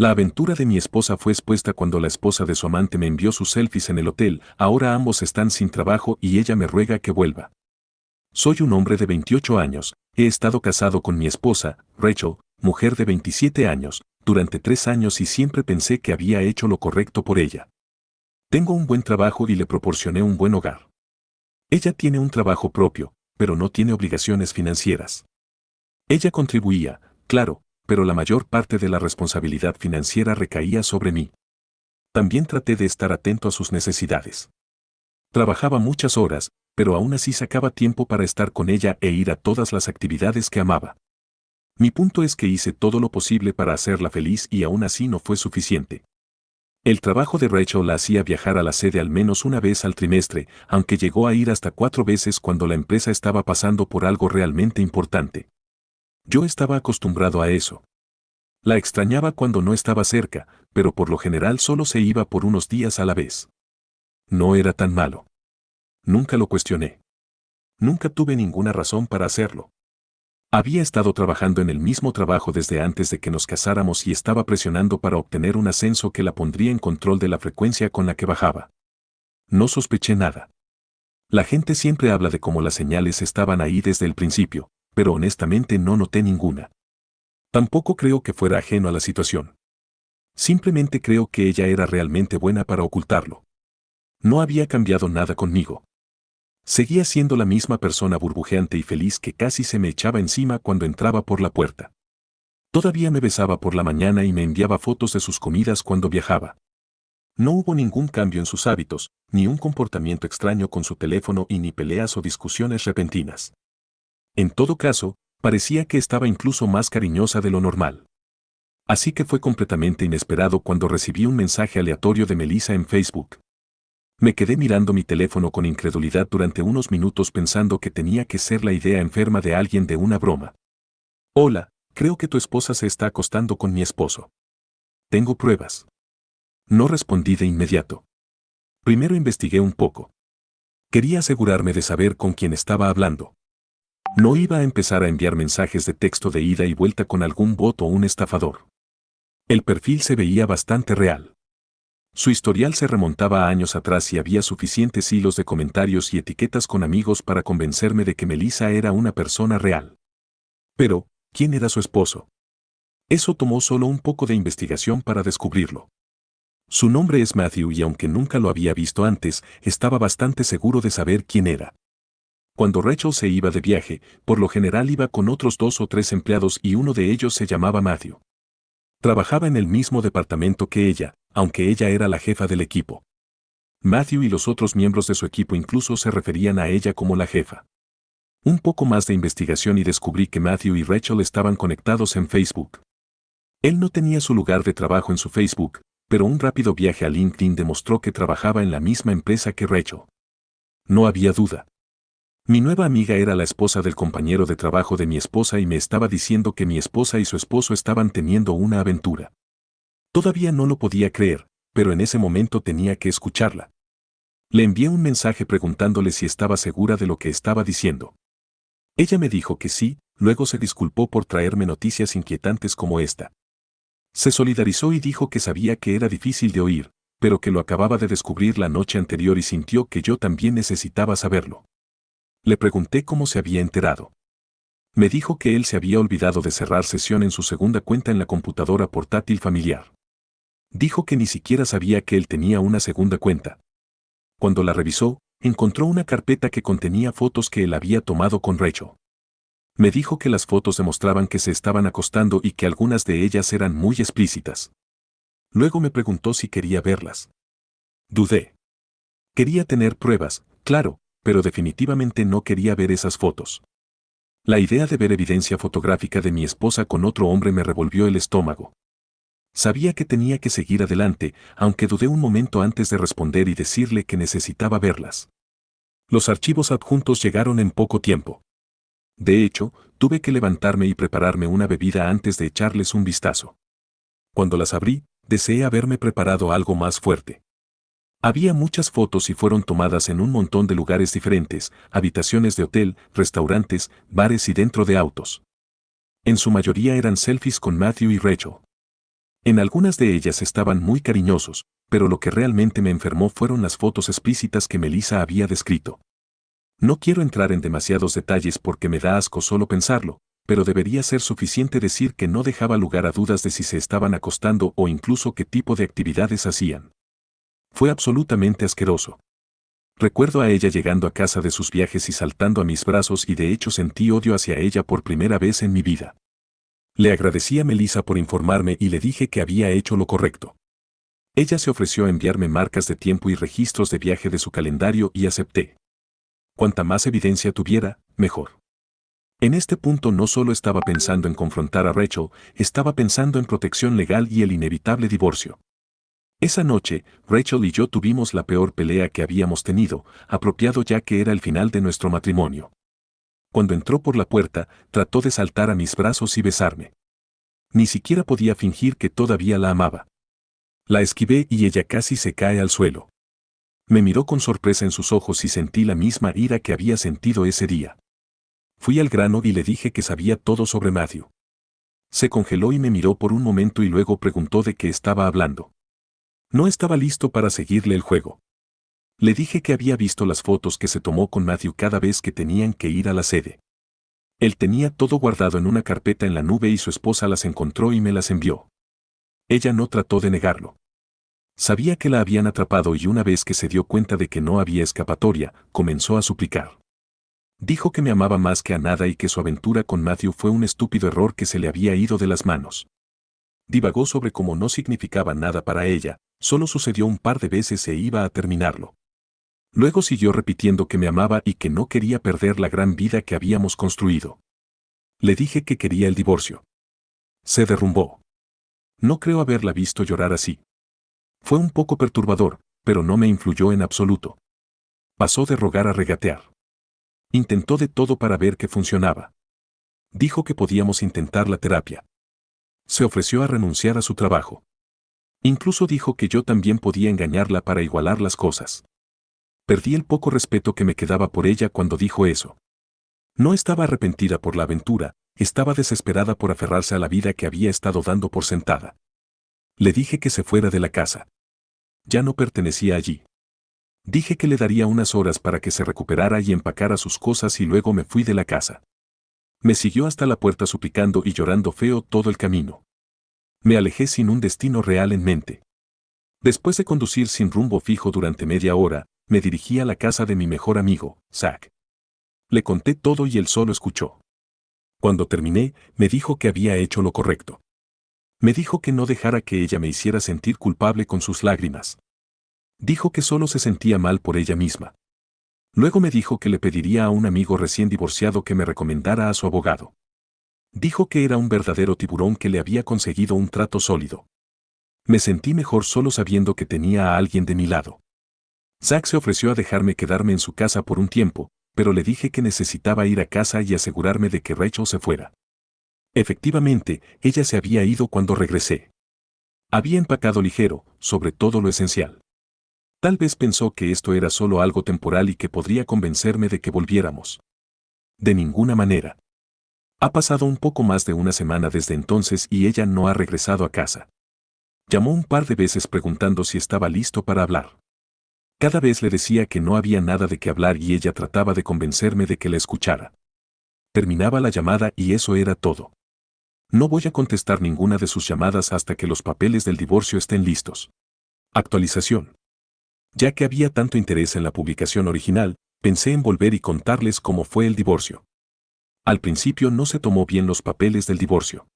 La aventura de mi esposa fue expuesta cuando la esposa de su amante me envió sus selfies en el hotel. Ahora ambos están sin trabajo y ella me ruega que vuelva. Soy un hombre de 28 años, he estado casado con mi esposa, Rachel, mujer de 27 años, durante 3 años y siempre pensé que había hecho lo correcto por ella. Tengo un buen trabajo y le proporcioné un buen hogar. Ella tiene un trabajo propio, pero no tiene obligaciones financieras. Ella contribuía, claro, pero la mayor parte de la responsabilidad financiera recaía sobre mí. También traté de estar atento a sus necesidades. Trabajaba muchas horas, pero aún así sacaba tiempo para estar con ella e ir a todas las actividades que amaba. Mi punto es que hice todo lo posible para hacerla feliz y aún así no fue suficiente. El trabajo de Rachel la hacía viajar a la sede al menos una vez al trimestre, aunque llegó a ir hasta 4 veces cuando la empresa estaba pasando por algo realmente importante. Yo estaba acostumbrado a eso. La extrañaba cuando no estaba cerca, pero por lo general solo se iba por unos días a la vez. No era tan malo. Nunca lo cuestioné. Nunca tuve ninguna razón para hacerlo. Había estado trabajando en el mismo trabajo desde antes de que nos casáramos y estaba presionando para obtener un ascenso que la pondría en control de la frecuencia con la que bajaba. No sospeché nada. La gente siempre habla de cómo las señales estaban ahí desde el principio, pero honestamente no noté ninguna. Tampoco creo que fuera ajeno a la situación. Simplemente creo que ella era realmente buena para ocultarlo. No había cambiado nada conmigo. Seguía siendo la misma persona burbujeante y feliz que casi se me echaba encima cuando entraba por la puerta. Todavía me besaba por la mañana y me enviaba fotos de sus comidas cuando viajaba. No hubo ningún cambio en sus hábitos, ni un comportamiento extraño con su teléfono y ni peleas o discusiones repentinas. En todo caso, parecía que estaba incluso más cariñosa de lo normal. Así que fue completamente inesperado cuando recibí un mensaje aleatorio de Melissa en Facebook. Me quedé mirando mi teléfono con incredulidad durante unos minutos pensando que tenía que ser la idea enferma de alguien de una broma. Hola, creo que tu esposa se está acostando con mi esposo. Tengo pruebas. No respondí de inmediato. Primero investigué un poco. Quería asegurarme de saber con quién estaba hablando. No iba a empezar a enviar mensajes de texto de ida y vuelta con algún bot o un estafador. El perfil se veía bastante real. Su historial se remontaba a años atrás y había suficientes hilos de comentarios y etiquetas con amigos para convencerme de que Melissa era una persona real. Pero, ¿quién era su esposo? Eso tomó solo un poco de investigación para descubrirlo. Su nombre es Matthew y aunque nunca lo había visto antes, estaba bastante seguro de saber quién era. Cuando Rachel se iba de viaje, por lo general iba con otros 2 o 3 empleados y uno de ellos se llamaba Matthew. Trabajaba en el mismo departamento que ella, aunque ella era la jefa del equipo. Matthew y los otros miembros de su equipo incluso se referían a ella como la jefa. Un poco más de investigación y descubrí que Matthew y Rachel estaban conectados en Facebook. Él no tenía su lugar de trabajo en su Facebook, pero un rápido viaje a LinkedIn demostró que trabajaba en la misma empresa que Rachel. No había duda. Mi nueva amiga era la esposa del compañero de trabajo de mi esposa y me estaba diciendo que mi esposa y su esposo estaban teniendo una aventura. Todavía no lo podía creer, pero en ese momento tenía que escucharla. Le envié un mensaje preguntándole si estaba segura de lo que estaba diciendo. Ella me dijo que sí, luego se disculpó por traerme noticias inquietantes como esta. Se solidarizó y dijo que sabía que era difícil de oír, pero que lo acababa de descubrir la noche anterior y sintió que yo también necesitaba saberlo. Le pregunté cómo se había enterado. Me dijo que él se había olvidado de cerrar sesión en su segunda cuenta en la computadora portátil familiar. Dijo que ni siquiera sabía que él tenía una segunda cuenta. Cuando la revisó, encontró una carpeta que contenía fotos que él había tomado con Rachel. Me dijo que las fotos demostraban que se estaban acostando y que algunas de ellas eran muy explícitas. Luego me preguntó si quería verlas. Dudé. Quería tener pruebas, claro, pero definitivamente no quería ver esas fotos. La idea de ver evidencia fotográfica de mi esposa con otro hombre me revolvió el estómago. Sabía que tenía que seguir adelante, aunque dudé un momento antes de responder y decirle que necesitaba verlas. Los archivos adjuntos llegaron en poco tiempo. De hecho, tuve que levantarme y prepararme una bebida antes de echarles un vistazo. Cuando las abrí, deseé haberme preparado algo más fuerte. Había muchas fotos y fueron tomadas en un montón de lugares diferentes, habitaciones de hotel, restaurantes, bares y dentro de autos. En su mayoría eran selfies con Matthew y Rachel. En algunas de ellas estaban muy cariñosos, pero lo que realmente me enfermó fueron las fotos explícitas que Melissa había descrito. No quiero entrar en demasiados detalles porque me da asco solo pensarlo, pero debería ser suficiente decir que no dejaba lugar a dudas de si se estaban acostando o incluso qué tipo de actividades hacían. Fue absolutamente asqueroso. Recuerdo a ella llegando a casa de sus viajes y saltando a mis brazos y de hecho sentí odio hacia ella por primera vez en mi vida. Le agradecí a Melissa por informarme y le dije que había hecho lo correcto. Ella se ofreció a enviarme marcas de tiempo y registros de viaje de su calendario y acepté. Cuanta más evidencia tuviera, mejor. En este punto no solo estaba pensando en confrontar a Rachel, estaba pensando en protección legal y el inevitable divorcio. Esa noche, Rachel y yo tuvimos la peor pelea que habíamos tenido, apropiado ya que era el final de nuestro matrimonio. Cuando entró por la puerta, trató de saltar a mis brazos y besarme. Ni siquiera podía fingir que todavía la amaba. La esquivé y ella casi se cae al suelo. Me miró con sorpresa en sus ojos y sentí la misma ira que había sentido ese día. Fui al grano y le dije que sabía todo sobre Matthew. Se congeló y me miró por un momento y luego preguntó de qué estaba hablando. No estaba listo para seguirle el juego. Le dije que había visto las fotos que se tomó con Matthew cada vez que tenían que ir a la sede. Él tenía todo guardado en una carpeta en la nube y su esposa las encontró y me las envió. Ella no trató de negarlo. Sabía que la habían atrapado y una vez que se dio cuenta de que no había escapatoria, comenzó a suplicar. Dijo que me amaba más que a nada y que su aventura con Matthew fue un estúpido error que se le había ido de las manos. Divagó sobre cómo no significaba nada para ella, solo sucedió un par de veces e iba a terminarlo. Luego siguió repitiendo que me amaba y que no quería perder la gran vida que habíamos construido. Le dije que quería el divorcio. Se derrumbó. No creo haberla visto llorar así. Fue un poco perturbador, pero no me influyó en absoluto. Pasó de rogar a regatear. Intentó de todo para ver que funcionaba. Dijo que podíamos intentar la terapia. Se ofreció a renunciar a su trabajo. Incluso dijo que yo también podía engañarla para igualar las cosas. Perdí el poco respeto que me quedaba por ella cuando dijo eso. No estaba arrepentida por la aventura, estaba desesperada por aferrarse a la vida que había estado dando por sentada. Le dije que se fuera de la casa. Ya no pertenecía allí. Dije que le daría unas horas para que se recuperara y empacara sus cosas y luego me fui de la casa. Me siguió hasta la puerta suplicando y llorando feo todo el camino. Me alejé sin un destino real en mente. Después de conducir sin rumbo fijo durante media hora, me dirigí a la casa de mi mejor amigo, Zach. Le conté todo y él solo escuchó. Cuando terminé, me dijo que había hecho lo correcto. Me dijo que no dejara que ella me hiciera sentir culpable con sus lágrimas. Dijo que solo se sentía mal por ella misma. Luego me dijo que le pediría a un amigo recién divorciado que me recomendara a su abogado. Dijo que era un verdadero tiburón que le había conseguido un trato sólido. Me sentí mejor solo sabiendo que tenía a alguien de mi lado. Zach se ofreció a dejarme quedarme en su casa por un tiempo, pero le dije que necesitaba ir a casa y asegurarme de que Rachel se fuera. Efectivamente, ella se había ido cuando regresé. Había empacado ligero, sobre todo lo esencial. Tal vez pensó que esto era solo algo temporal y que podría convencerme de que volviéramos. De ninguna manera. Ha pasado un poco más de una semana desde entonces y ella no ha regresado a casa. Llamó un par de veces preguntando si estaba listo para hablar. Cada vez le decía que no había nada de qué hablar y ella trataba de convencerme de que la escuchara. Terminaba la llamada y eso era todo. No voy a contestar ninguna de sus llamadas hasta que los papeles del divorcio estén listos. Actualización. Ya que había tanto interés en la publicación original, pensé en volver y contarles cómo fue el divorcio. Al principio no se tomó bien los papeles del divorcio.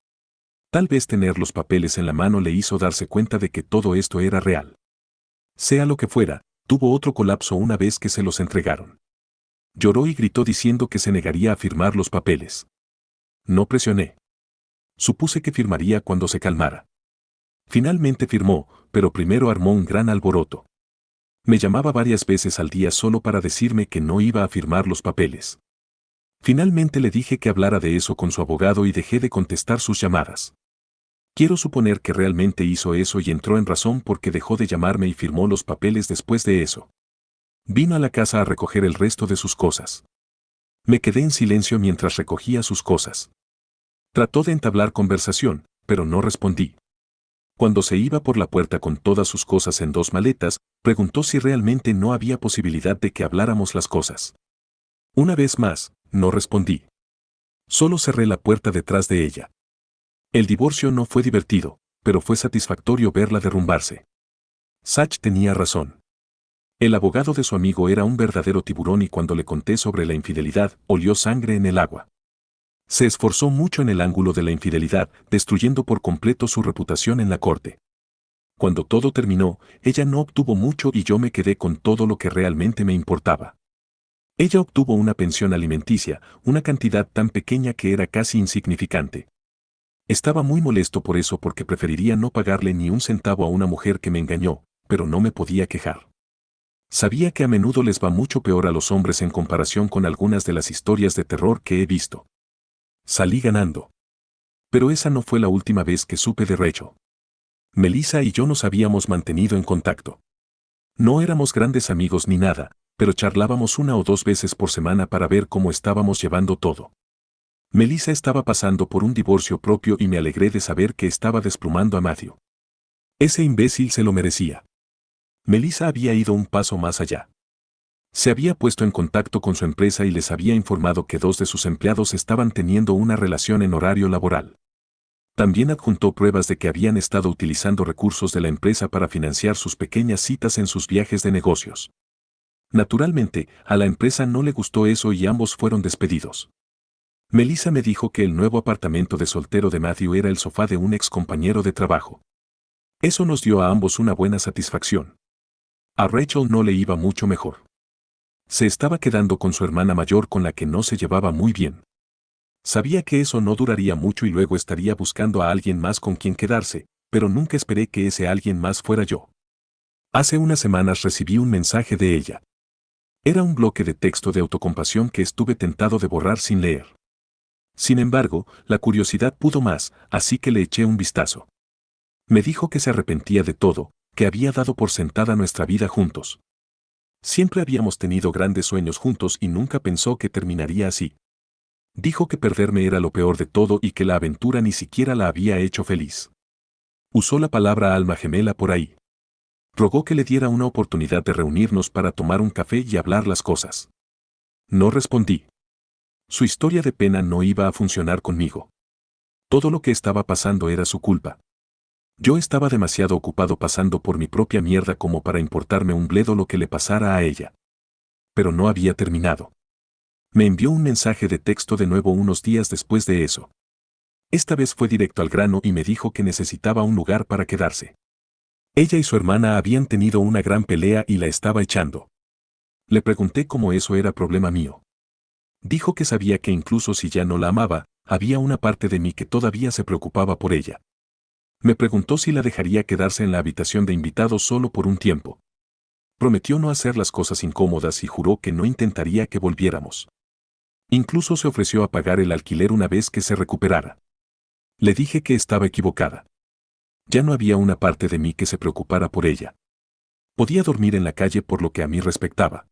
Tal vez tener los papeles en la mano le hizo darse cuenta de que todo esto era real. Sea lo que fuera, tuvo otro colapso una vez que se los entregaron. Lloró y gritó diciendo que se negaría a firmar los papeles. No presioné. Supuse que firmaría cuando se calmara. Finalmente firmó, pero primero armó un gran alboroto. Me llamaba varias veces al día solo para decirme que no iba a firmar los papeles. Finalmente le dije que hablara de eso con su abogado y dejé de contestar sus llamadas. Quiero suponer que realmente hizo eso y entró en razón porque dejó de llamarme y firmó los papeles después de eso. Vino a la casa a recoger el resto de sus cosas. Me quedé en silencio mientras recogía sus cosas. Trató de entablar conversación, pero no respondí. Cuando se iba por la puerta con todas sus cosas en 2 maletas, preguntó si realmente no había posibilidad de que habláramos las cosas. Una vez más, no respondí. Solo cerré la puerta detrás de ella. El divorcio no fue divertido, pero fue satisfactorio verla derrumbarse. Zach tenía razón. El abogado de su amigo era un verdadero tiburón y cuando le conté sobre la infidelidad, olió sangre en el agua. Se esforzó mucho en el ángulo de la infidelidad, destruyendo por completo su reputación en la corte. Cuando todo terminó, ella no obtuvo mucho y yo me quedé con todo lo que realmente me importaba. Ella obtuvo una pensión alimenticia, una cantidad tan pequeña que era casi insignificante. Estaba muy molesto por eso porque preferiría no pagarle ni un centavo a una mujer que me engañó, pero no me podía quejar. Sabía que a menudo les va mucho peor a los hombres en comparación con algunas de las historias de terror que he visto. Salí ganando. Pero esa no fue la última vez que supe de Rachel. Melissa y yo nos habíamos mantenido en contacto. No éramos grandes amigos ni nada, pero charlábamos 1 o 2 veces por semana para ver cómo estábamos llevando todo. Melissa estaba pasando por un divorcio propio y me alegré de saber que estaba desplumando a Matthew. Ese imbécil se lo merecía. Melissa había ido un paso más allá. Se había puesto en contacto con su empresa y les había informado que 2 de sus empleados estaban teniendo una relación en horario laboral. También adjuntó pruebas de que habían estado utilizando recursos de la empresa para financiar sus pequeñas citas en sus viajes de negocios. Naturalmente, a la empresa no le gustó eso y ambos fueron despedidos. Melissa me dijo que el nuevo apartamento de soltero de Matthew era el sofá de un ex compañero de trabajo. Eso nos dio a ambos una buena satisfacción. A Rachel no le iba mucho mejor. Se estaba quedando con su hermana mayor con la que no se llevaba muy bien. Sabía que eso no duraría mucho y luego estaría buscando a alguien más con quien quedarse, pero nunca esperé que ese alguien más fuera yo. Hace unas semanas recibí un mensaje de ella. Era un bloque de texto de autocompasión que estuve tentado de borrar sin leer. Sin embargo, la curiosidad pudo más, así que le eché un vistazo. Me dijo que se arrepentía de todo, que había dado por sentada nuestra vida juntos. Siempre habíamos tenido grandes sueños juntos y nunca pensó que terminaría así. Dijo que perderme era lo peor de todo y que la aventura ni siquiera la había hecho feliz. Usó la palabra alma gemela por ahí. Rogó que le diera una oportunidad de reunirnos para tomar un café y hablar las cosas. No respondí. Su historia de pena no iba a funcionar conmigo. Todo lo que estaba pasando era su culpa. Yo estaba demasiado ocupado pasando por mi propia mierda como para importarme un bledo lo que le pasara a ella. Pero no había terminado. Me envió un mensaje de texto de nuevo unos días después de eso. Esta vez fue directo al grano y me dijo que necesitaba un lugar para quedarse. Ella y su hermana habían tenido una gran pelea y la estaba echando. Le pregunté cómo eso era problema mío. Dijo que sabía que incluso si ya no la amaba, había una parte de mí que todavía se preocupaba por ella. Me preguntó si la dejaría quedarse en la habitación de invitados solo por un tiempo. Prometió no hacer las cosas incómodas y juró que no intentaría que volviéramos. Incluso se ofreció a pagar el alquiler una vez que se recuperara. Le dije que estaba equivocada. Ya no había una parte de mí que se preocupara por ella. Podía dormir en la calle por lo que a mí respectaba.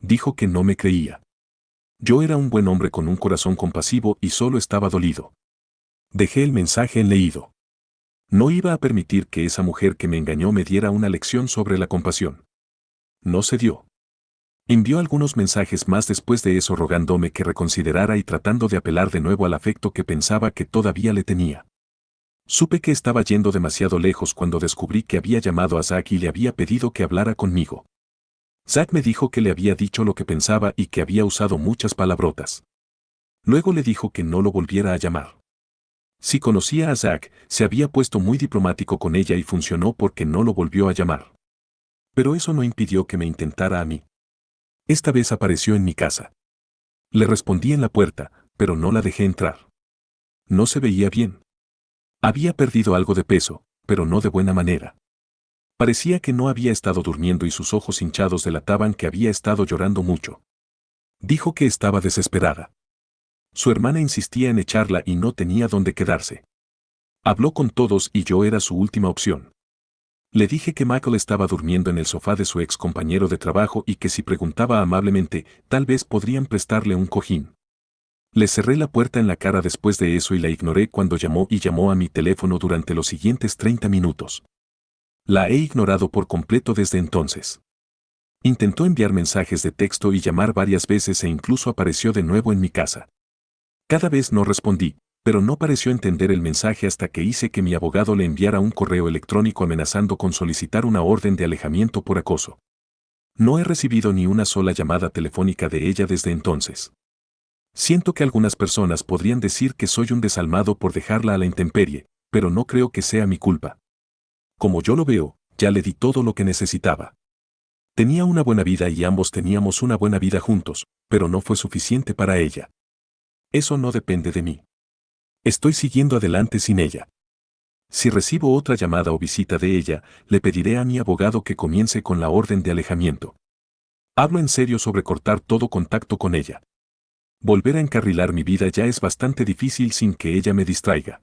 Dijo que no me creía. Yo era un buen hombre con un corazón compasivo y solo estaba dolido. Dejé el mensaje en leído. No iba a permitir que esa mujer que me engañó me diera una lección sobre la compasión. No se dio. Envió algunos mensajes más después de eso rogándome que reconsiderara y tratando de apelar de nuevo al afecto que pensaba que todavía le tenía. Supe que estaba yendo demasiado lejos cuando descubrí que había llamado a Zach y le había pedido que hablara conmigo. Zach me dijo que le había dicho lo que pensaba y que había usado muchas palabrotas. Luego le dijo que no lo volviera a llamar. Si conocía a Zach, se había puesto muy diplomático con ella y funcionó porque no lo volvió a llamar. Pero eso no impidió que me intentara a mí. Esta vez apareció en mi casa. Le respondí en la puerta, pero no la dejé entrar. No se veía bien. Había perdido algo de peso, pero no de buena manera. Parecía que no había estado durmiendo y sus ojos hinchados delataban que había estado llorando mucho. Dijo que estaba desesperada. Su hermana insistía en echarla y no tenía dónde quedarse. Habló con todos y yo era su última opción. Le dije que Michael estaba durmiendo en el sofá de su ex compañero de trabajo y que si preguntaba amablemente, tal vez podrían prestarle un cojín. Le cerré la puerta en la cara después de eso y la ignoré cuando llamó a mi teléfono durante los siguientes 30 minutos. La he ignorado por completo desde entonces. Intentó enviar mensajes de texto y llamar varias veces e incluso apareció de nuevo en mi casa. Cada vez no respondí, pero no pareció entender el mensaje hasta que hice que mi abogado le enviara un correo electrónico amenazando con solicitar una orden de alejamiento por acoso. No he recibido ni una sola llamada telefónica de ella desde entonces. Siento que algunas personas podrían decir que soy un desalmado por dejarla a la intemperie, pero no creo que sea mi culpa. Como yo lo veo, ya le di todo lo que necesitaba. Tenía una buena vida y ambos teníamos una buena vida juntos, pero no fue suficiente para ella. Eso no depende de mí. Estoy siguiendo adelante sin ella. Si recibo otra llamada o visita de ella, le pediré a mi abogado que comience con la orden de alejamiento. Hablo en serio sobre cortar todo contacto con ella. Volver a encarrilar mi vida ya es bastante difícil sin que ella me distraiga.